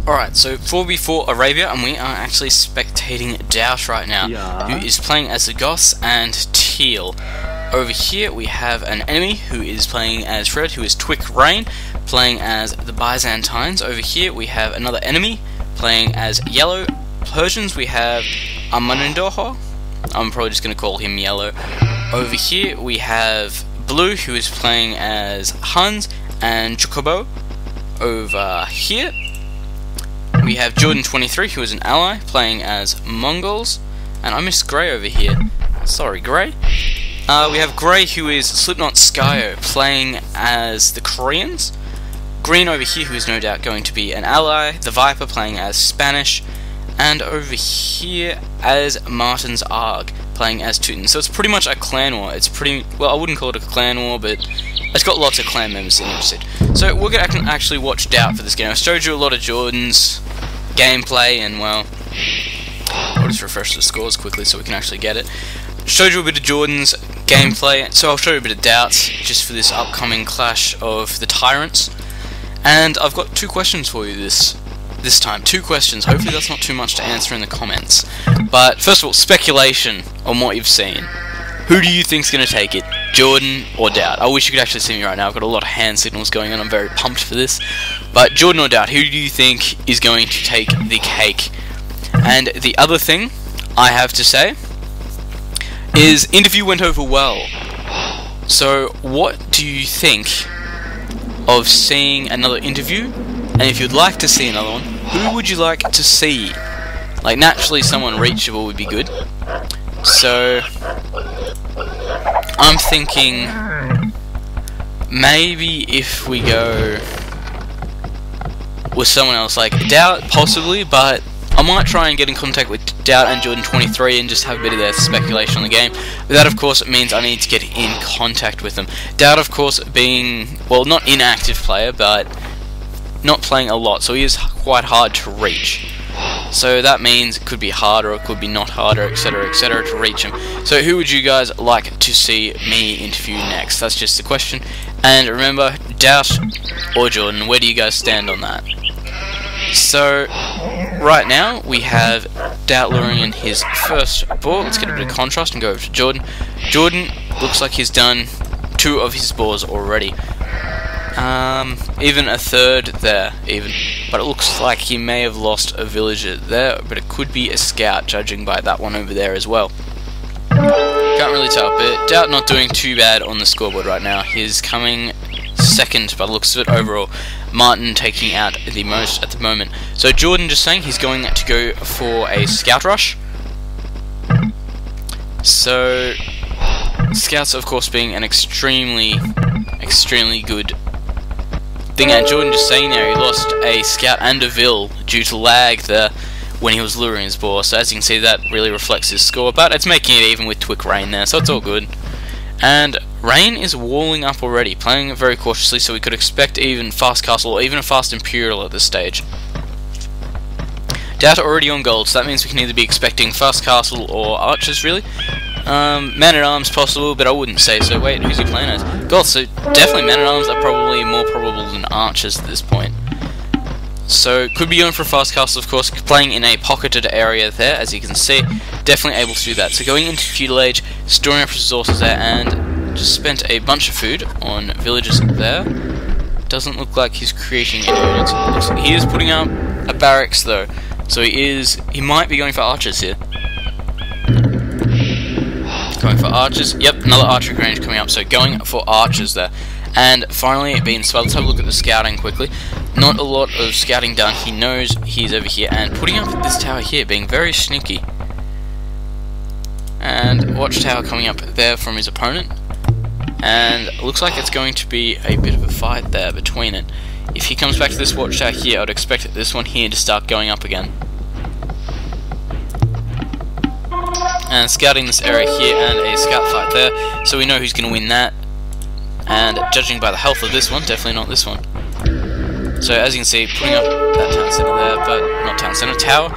Alright, so 4v4 Arabia, and we are actually spectating Doubt right now, who is playing as the Goths and Teal. Over here we have an enemy who is playing as Fred, who is Turkman, playing as the Byzantines. Over here we have another enemy playing as Yellow Persians. We have Amandoho. I'm probably just going to call him Yellow. Over here we have Blue, who is playing as Huns and Jacobo. Over here we have Jordan 23, who is an ally, playing as Mongols. And I missed Grey over here. Sorry, Grey. We have Grey, who is Slipknot Skyo, playing as the Koreans. Green over here, who is no doubt going to be an ally. The Viper, playing as Spanish. And over here as Martin's Arg, playing as Teuton. So it's pretty much a clan war. It's pretty, well, I wouldn't call it a clan war, but it's got lots of clan members interested. So we're going to actually watch Doubt for this game. I showed you a lot of Jordan's gameplay, and well, I'll just refresh the scores quickly so we can actually get it. Showed you a bit of Jordan's gameplay, so I'll show you a bit of Doubt's just for this upcoming clash of the Tyrants. And I've got two questions for you this time. Two questions. Hopefully that's not too much to answer in the comments. But first of all, speculation on what you've seen. Who do you think's going to take it? Jordan or Doubt? I wish you could actually see me right now. I've got a lot of hand signals going on. I'm very pumped for this. But Jordan or Doubt, who do you think is going to take the cake? And the other thing I have to say is, interview went over well. So what do you think of seeing another interview? And if you'd like to see another one, who would you like to see? Like, naturally someone reachable would be good. So I'm thinking maybe if we go with someone else, like Doubt possibly, but I might try and get in contact with Doubt and Jordan 23 and just have a bit of their speculation on the game. But that, of course, means I need to get in contact with them. Doubt, of course, being, well, not inactive player, but not playing a lot, so he is quite hard to reach. So that means it could be harder, or it could be not harder, etc., to reach him. So who would you guys like to see me interview next? That's just the question. And remember, Doubt or Jordan, where do you guys stand on that? So right now we have Doubt luring in his first ball. Let's get a bit of contrast and go over to Jordan. Jordan looks like he's done 2 of his balls already. Even a third there, even. But it looks like he may have lost a villager there, but it could be a scout, judging by that one over there as well. Can't really tell, but Doubt not doing too bad on the scoreboard right now. He's coming second by the looks of it overall. Martin taking out the most at the moment. So Jordan just saying he's going to go for a scout rush. So scouts, of course, being an extremely good thing. And Jordan just saying there he lost a scout and a vill due to lag there when he was luring his ball. So as you can see, that really reflects his score, but it's making it even with Turkman there, so it's all good. And Rain is walling up already, playing very cautiously, so we could expect even fast castle or even a fast imperial at this stage. Doubt already on gold, so that means we can either be expecting fast castle or archers, really. Man-at-arms possible, but I wouldn't say so. Wait, who's he playing as? Gold, so definitely man-at-arms are probably more probable than archers at this point. So, could be going for a fast castle, of course, playing in a pocketed area there, as you can see. Definitely able to do that. So going into feudal age, storing up resources there, and just spent a bunch of food on villages there. Doesn't look like he's creating any units. He is putting up a barracks though, so he might be going for archers here. Going for archers. Yep, another archery range coming up, so going for archers there. And finally, being spelled, let's have a look at the scouting quickly. Not a lot of scouting done. He knows he's over here, and putting up this tower here, being very sneaky. And watchtower coming up there from his opponent. And it looks like it's going to be a bit of a fight there between it. If he comes back to this watchtower here, I'd expect this one here to start going up again. And scouting this area here, and a scout fight there, so we know who's going to win that. And judging by the health of this one, definitely not this one. So as you can see, putting up that town centre there, but not town centre, tower,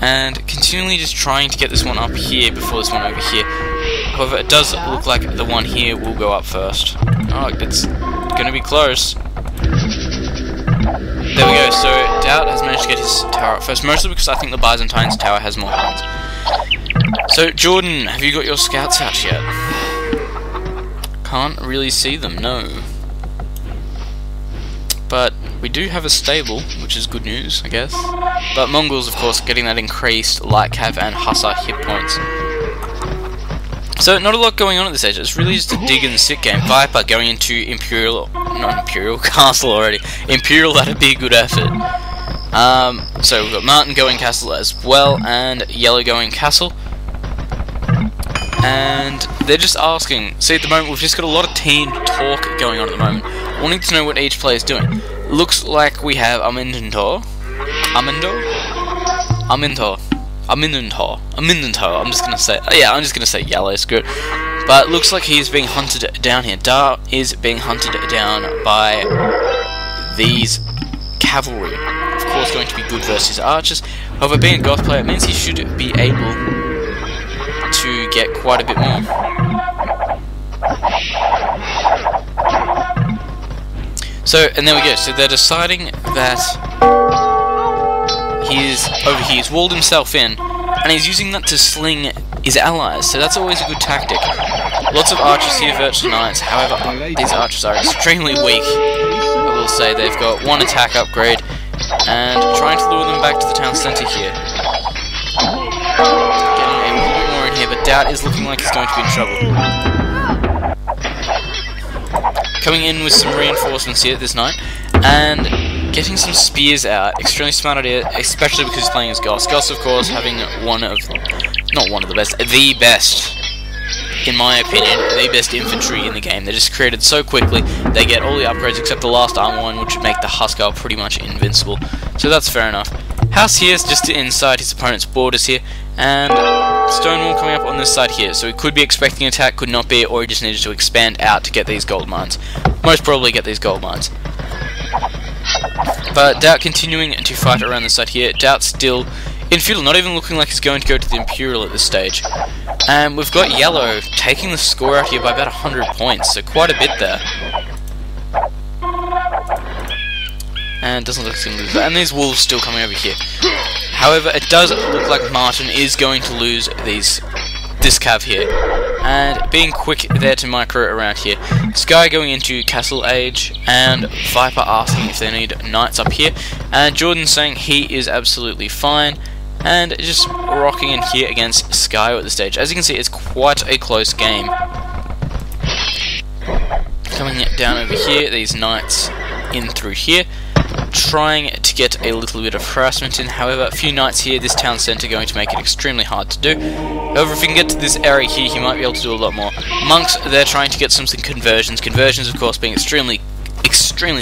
and continually just trying to get this one up here before this one over here. However, it does look like the one here will go up first. Oh, it's going to be close. there we go. So Doubt has managed to get his tower up first, mostly because I think the Byzantine's tower has more hands. So Jordan, have you got your scouts out yet? Can't really see them, no. But we do have a stable, which is good news, I guess. But Mongols, of course, getting that increased light cav and hussar hit points. So not a lot going on at this stage. It's really just a dig and sit game. Viper going into not Imperial Castle already. Imperial, that'd be a good effort. So we've got Martin going Castle as well, and Yellow going Castle. And they're just asking. See, at the moment we've just got a lot of team talk going on at the moment, wanting to know what each player is doing. Looks like we have Amintor. I'm just gonna say, yeah, I'm just gonna say Yellow. Screw it. But looks like he is being hunted down here. Dart is being hunted down by these cavalry. Of course, going to be good versus archers. However, being a Goth player, it means he should be able to get quite a bit more. So, and there we go. So they're deciding that he's over here. He's walled himself in, and he's using that to sling his allies. So that's always a good tactic. Lots of archers here, virtual knights. However, these archers are extremely weak. I will say they've got one attack upgrade, and trying to lure them back to the town centre here. Getting a little bit more in here, but Doubt is looking like he's going to be in trouble. Coming in with some reinforcements here this night, and getting some spears out. Extremely smart idea, especially because he's playing as Goss. Goss, of course, having the best, in my opinion, the best infantry in the game. They're just created so quickly. They get all the upgrades except the last armor one, which would make the Huskar pretty much invincible. So that's fair enough. House here is just inside his opponent's borders here, and Stonewall coming up on this side here. So he could be expecting an attack, could not be, or he just needed to expand out to get these gold mines. Most probably get these gold mines. But Doubt continuing to fight around the side here. Doubt still in feudal, not even looking like he's going to go to the Imperial at this stage. And we've got Yellow taking the score out here by about 100 points, so quite a bit there. And doesn't look like he's going to lose that. And these wolves still coming over here. However, it does look like Martin is going to lose this cav here. And being quick there to micro around here. Sky going into Castle Age, and Viper asking if they need knights up here. And Jordan saying he is absolutely fine. And just rocking in here against Sky at this stage. As you can see, it's quite a close game. Coming down over here, these knights in through here, trying to get a little bit of harassment in. However, a few knights here, this town centre going to make it extremely hard to do. However, if we can get to this area here, he might be able to do a lot more. Monks, they're trying to get some conversions. Conversions, of course, being extremely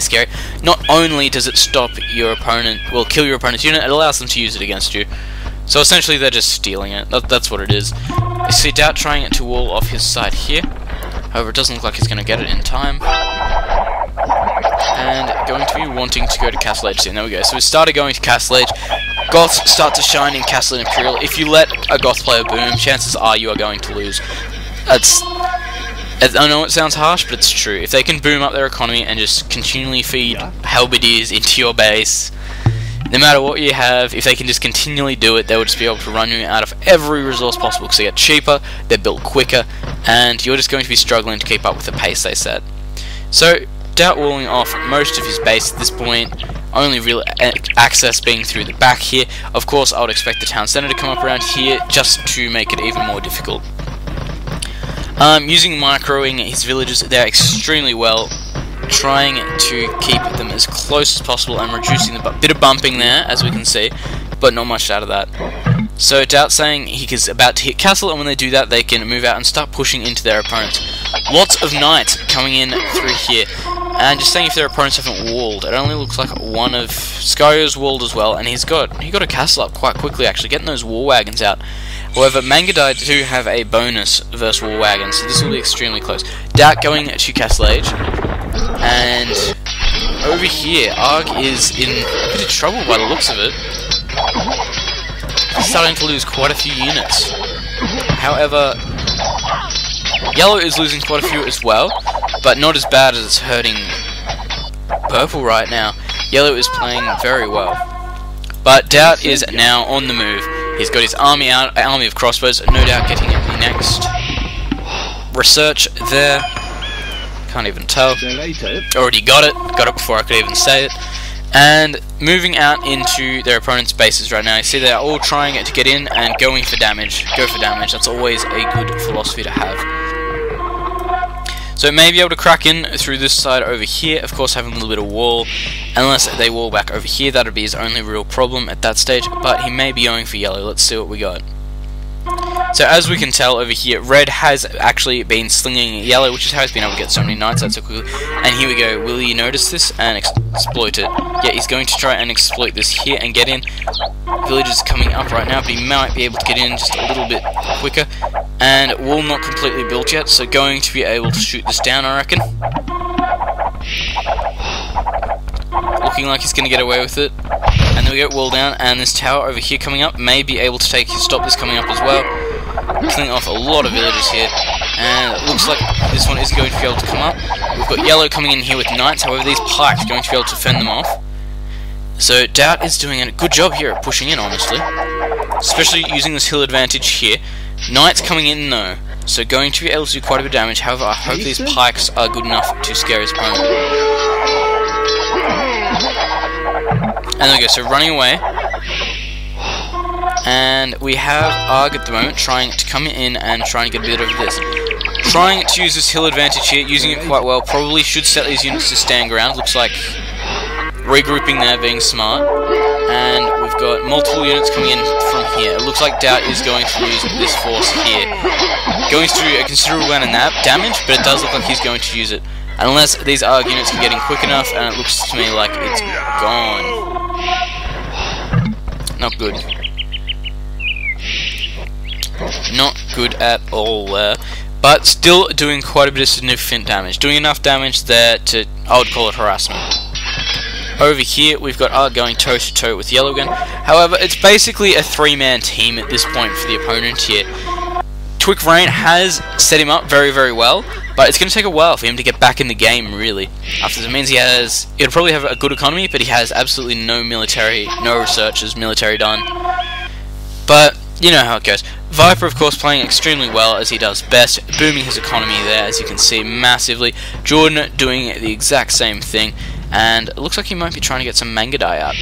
scary. Not only does it stop your opponent, well, kill your opponent's unit, it allows them to use it against you. So essentially, they're just stealing it. That's what it is. You see Doubt trying to wall off his side here. However, it doesn't look like he's going to get it in time. And going to be wanting to go to Castle Age soon. There we go. So we started going to Castle Age. Goths start to shine in Castle and Imperial. If you let a Goth player boom, chances are you are going to lose. I know it sounds harsh, but it's true. If they can boom up their economy and just continually feed halberdiers into your base, no matter what you have, if they can just continually do it, they will just be able to run you out of every resource possible, because they get cheaper, they're built quicker, and you're just going to be struggling to keep up with the pace they set. So, Doubt walling off most of his base at this point, only real access being through the back here. Of course, I would expect the town centre to come up around here, just to make it even more difficult. Using microing his villages there extremely well, trying to keep them as close as possible and reducing the bit of bumping there, as we can see, but not much out of that. So Doubt saying he is about to hit Castle, and when they do that, they can move out and start pushing into their opponents. Lots of knights coming in through here, and just saying if their opponents haven't walled. It only looks like one of Skyo's walled as well, and he got a castle up quite quickly, actually, getting those war wagons out. However, Mangadai do have a bonus versus war wagons, so this will be extremely close. Doubt going to Castle Age. And over here, Arg is in a bit of trouble by the looks of it. He's starting to lose quite a few units. However, Yellow is losing quite a few as well, but not as bad as it's hurting Purple right now. Yellow is playing very well. But Doubt is now on the move. He's got his army out, an army of crossbows, no doubt getting the next research there. Can't even tell. Already got it before I could even say it. And moving out into their opponent's bases right now. You see they're all trying to get in and going for damage. Go for damage, that's always a good philosophy to have. So it may be able to crack in through this side over here, of course having a little bit of wall. Unless they wall back over here, that would be his only real problem at that stage. But he may be going for yellow, let's see what we got. So as we can tell over here, red has actually been slinging yellow, which is how he's been able to get so many knights out so quickly. And here we go, will he notice this and exploit it? Yeah, he's going to try and exploit this here and get in. Villagers coming up right now, but he might be able to get in just a little bit quicker. And wall not completely built yet, so going to be able to shoot this down, I reckon. Looking like he's going to get away with it. And then we go wall down, and this tower over here coming up may be able to stop this coming up as well. Killing off a lot of villagers here, and it looks like this one is going to be able to come up. We've got yellow coming in here with knights, however these pikes are going to be able to fend them off. So Doubt is doing a good job here at pushing in, honestly. Especially using this hill advantage here. Knights coming in though, so going to be able to do quite a bit of damage, however I hope these pikes are good enough to scare his opponent. And there we go, so running away. And we have Arg at the moment trying to come in and trying to get a bit of this. Trying to use this hill advantage here, using it quite well. Probably should set these units to stand ground. Looks like regrouping there, being smart. And we've got multiple units coming in from here. It looks like Doubt is going to use this force here. Going to do a considerable amount of damage, but it does look like he's going to use it. Unless these Arg units are getting quick enough, and it looks to me like it's gone. Not good. Not good at all there. But still doing quite a bit of significant damage. Doing enough damage there to, I would call it harassment. Over here, we've got Arg going toe-to-toe with Yellow again. However, it's basically a three-man team at this point for the opponent here. Twick Rain has set him up very, very well, but it's going to take a while for him to get back in the game, really. After it means he'll probably have a good economy, but he has absolutely no military, no researchers, military done. But you know how it goes. Viper, of course, playing extremely well as he does best, booming his economy there, as you can see, massively. Jordan doing the exact same thing, and it looks like he might be trying to get some Mangadai out.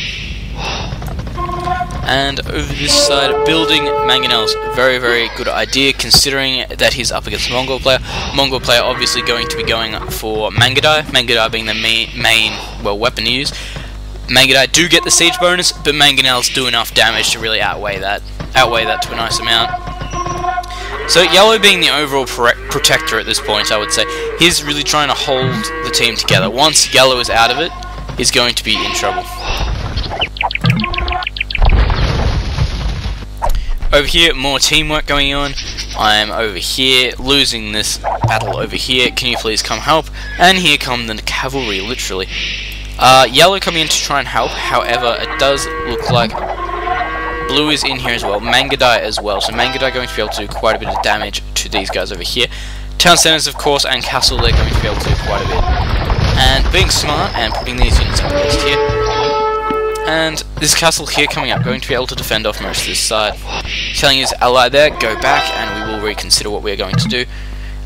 And over this side, building Mangonels, very, very good idea, considering that he's up against a Mongol player. Mongol player obviously going to be going for Mangadai, Mangadai being the main weapon to use. Mangadai do get the siege bonus, but Mangonels do enough damage to really outweigh that to a nice amount. So Yellow being the overall protector at this point, I would say, he's really trying to hold the team together. Once Yellow is out of it, he's going to be in trouble. Over here, more teamwork going on. I'm over here, losing this battle over here. Can you please come help? And here come the cavalry, literally. Yellow coming in to try and help, however, it does look like Blue is in here as well, Mangadai as well, so Mangadai going to be able to do quite a bit of damage to these guys over here. Town centers, of course, and castle, they're going to be able to do quite a bit. And being smart and putting these units up against here. And this castle here coming up, going to be able to defend off most of this side. Telling his ally there, go back, and we will reconsider what we are going to do.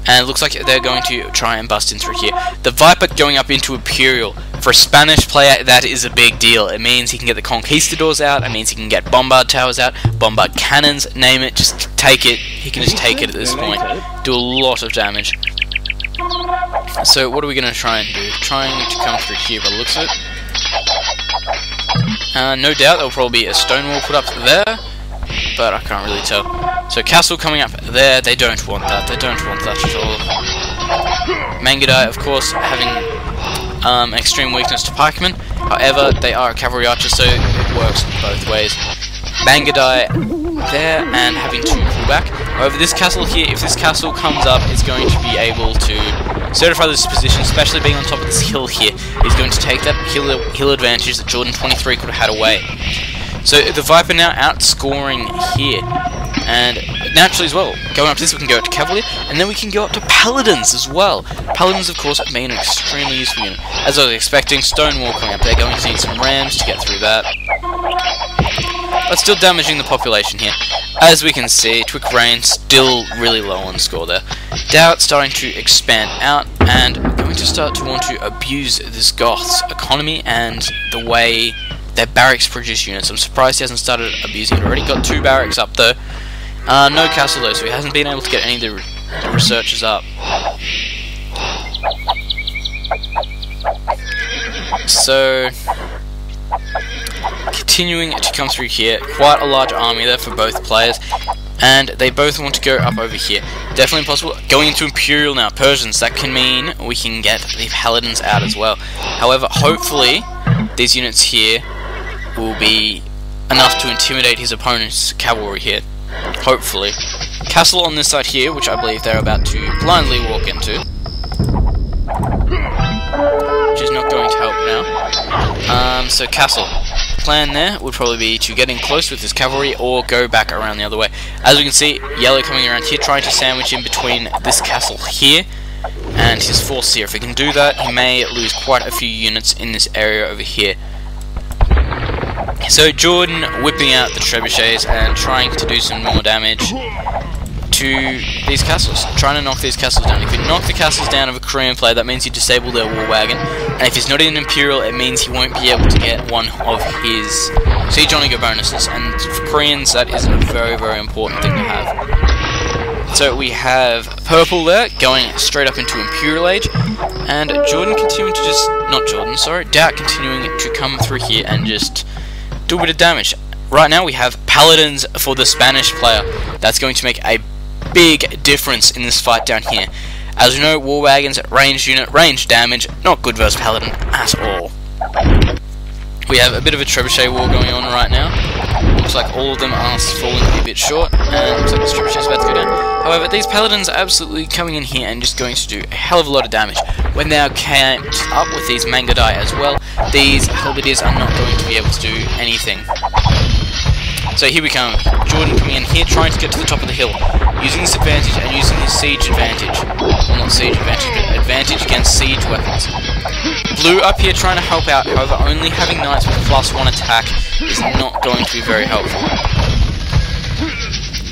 And it looks like they're going to try and bust in through here. The Viper going up into Imperial. For a Spanish player, that is a big deal. It means he can get the Conquistadors out, it means he can get Bombard Towers out, Bombard Cannons, name it, just take it. He can just take it at this point. Do a lot of damage. So what are we going to try and do? Trying to come through here by the looks of it. No doubt there'll probably be a stone wall put up there, but I can't really tell. So castle coming up there, they don't want that, at all. Mangadai, of course, having extreme weakness to pikemen, however, they are a cavalry archer, so it works both ways. Mangadai there, and having to pull back. However, this castle here, if this castle comes up, it's going to be able to certify this position, especially being on top of this hill here. He's going to take that hill advantage that Jordan 23 could have had away. So the Viper now outscoring here, and naturally as well, going up to this we can go up to Cavalry, and then we can go up to Paladins as well. Paladins of course have been an extremely useful unit. As I was expecting, Stonewall coming up there, going to need some rams to get through that. But still damaging the population here. As we can see, Twick Rain still really low on score there. Doubt starting to expand out, and going to start to want to abuse this Goth's economy and the way their barracks produce units. I'm surprised he hasn't started abusing it already. Got 2 barracks up though. No castle though, so he hasn't been able to get any of the researchers up. So, continuing to come through here, quite a large army there for both players, and they both want to go up over here. Definitely possible. Going into Imperial now, Persians, that can mean we can get the Paladins out as well. However, hopefully, these units here will be enough to intimidate his opponent's cavalry here. Hopefully. Castle on this side here, which I believe they're about to blindly walk into. Which is not going to help now. So Castle. Plan there would probably be to get in close with his cavalry or go back around the other way. As we can see, Yellow coming around here, trying to sandwich in between this castle here and his force here. If he can do that, he may lose quite a few units in this area over here. So Jordan whipping out the trebuchets and trying to do some more damage to these castles, trying to knock these castles down. If you knock the castles down of a Korean player, that means you disable their war wagon, and if he's not in Imperial, it means he won't be able to get one of his siege only bonuses, and for Koreans that is a very, very important thing to have. So we have Purple there, going straight up into Imperial Age, and Jordan continuing to just, not Jordan, sorry, Doubt continuing to come through here and just do a bit of damage. Right now we have Paladins for the Spanish player. That's going to make a big difference in this fight down here. As we know, war wagons, ranged unit, range damage, not good versus Paladin at all. We have a bit of a trebuchet war going on right now. Looks like all of them are falling a bit short, and looks like this trebuchet is about to go down. However, these Paladins are absolutely coming in here and just going to do a hell of a lot of damage. When they are camped up with these Mangadai as well, these Halberdiers are not going to be able to do anything. So here we come, Jordan coming in here, trying to get to the top of the hill, using this advantage and using his siege advantage. Well, not siege advantage, but advantage against siege weapons. Blue up here trying to help out, however, only having knights with +1 attack is not going to be very helpful.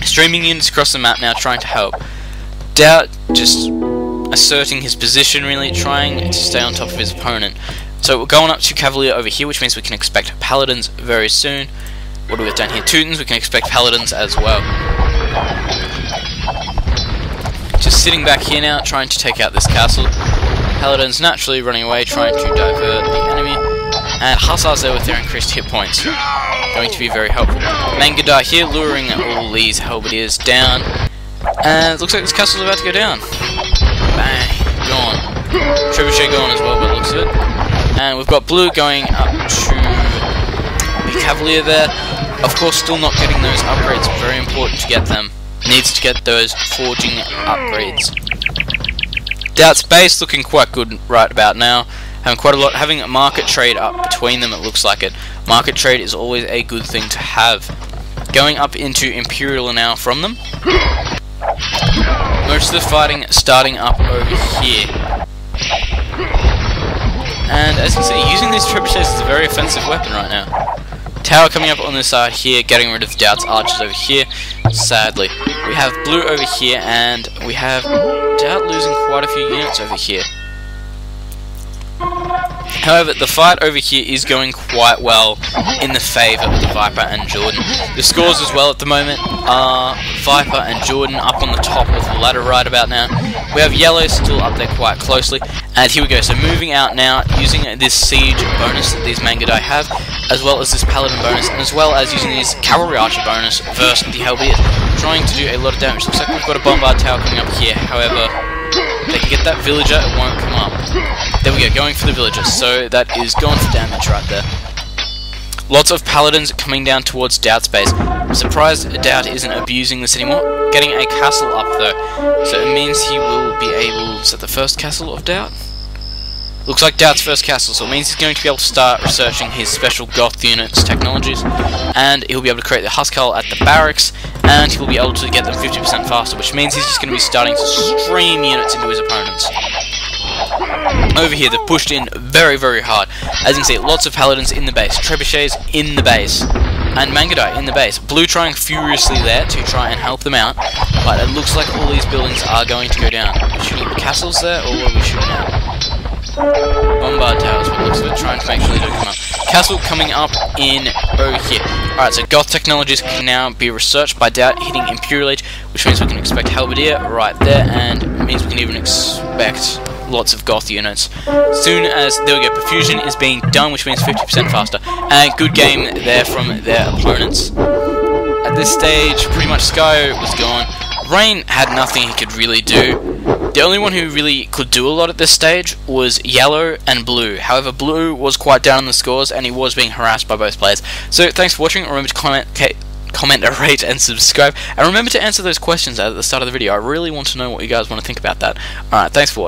Streaming units across the map now, trying to help. Doubt just asserting his position, really, trying to stay on top of his opponent. So we're going up to Cavalier over here, which means we can expect Paladins very soon. What do we have down here? Teutons, we can expect Paladins as well. Just sitting back here now, trying to take out this castle. Paladins naturally running away, trying to divert the enemy. And Hussars there with their increased hit points. Going to be very helpful. Mangadai here, luring all these Halberdiers down. And it looks like this castle's about to go down. Bang, gone. Trebuchet gone as well, but it looks good. And we've got Blue going up to the Cavalier there. Of course, still not getting those upgrades. Very important to get them. Needs to get those forging upgrades. Doubt's base looking quite good right about now. Having quite a lot. Having a market trade up between them, it looks like it. Market trade is always a good thing to have. Going up into Imperial now from them. Most of the fighting starting up over here. And as you can see, using these trebuchets is a very offensive weapon right now. Tower coming up on this side here, getting rid of Doubt's archers over here, sadly. We have Blue over here, and we have Doubt losing quite a few units over here. However, the fight over here is going quite well in the favour of the Viper and Jordan. The scores as well at the moment are Viper and Jordan up on the top of the ladder right about now. We have Yellow still up there quite closely. And here we go, so moving out now, using this siege bonus that these Mangadai have, as well as this Paladin bonus, and as well as using this Cavalry Archer bonus versus the Halberdiers, trying to do a lot of damage. Looks like we've got a Bombard Tower coming up here, however, if they can get that Villager, it won't come up. There we go, going for the Villager, so that is going for damage right there. Lots of Paladins coming down towards Doubt's base. I'm surprised Doubt isn't abusing this anymore. Getting a castle up though, so it means he will be able... Is that the first castle of Doubt? Looks like Doubt's first castle, so it means he's going to be able to start researching his special Goth units technologies, and he'll be able to create the Huskarl at the barracks, and he will be able to get them 50% faster, which means he's just going to be starting to stream units into his opponents. Over here, they've pushed in very, very hard. As you can see, lots of paladins in the base, trebuchets in the base, and Mangadai in the base. Blue trying furiously there to try and help them out, but it looks like all these buildings are going to go down. Are we shooting castles there, or what are we shooting at? Bombard towers, but looks of it, trying to make sure they don't come up. Castle coming up in over here. Alright, so Goth technologies can now be researched by Doubt hitting Imperial Age, which means we can expect Halberdier right there, and it means we can even expect lots of Goth units. Soon as, there we go, Perfusion is being done, which means 50% faster. And good game there from their opponents. At this stage, pretty much Sky was gone. Rain had nothing he could really do. The only one who really could do a lot at this stage was Yellow and Blue. However, Blue was quite down on the scores, and he was being harassed by both players. So, thanks for watching. Remember to comment, rate, and subscribe. And remember to answer those questions at the start of the video. I really want to know what you guys want to think about that. Alright, thanks for watching.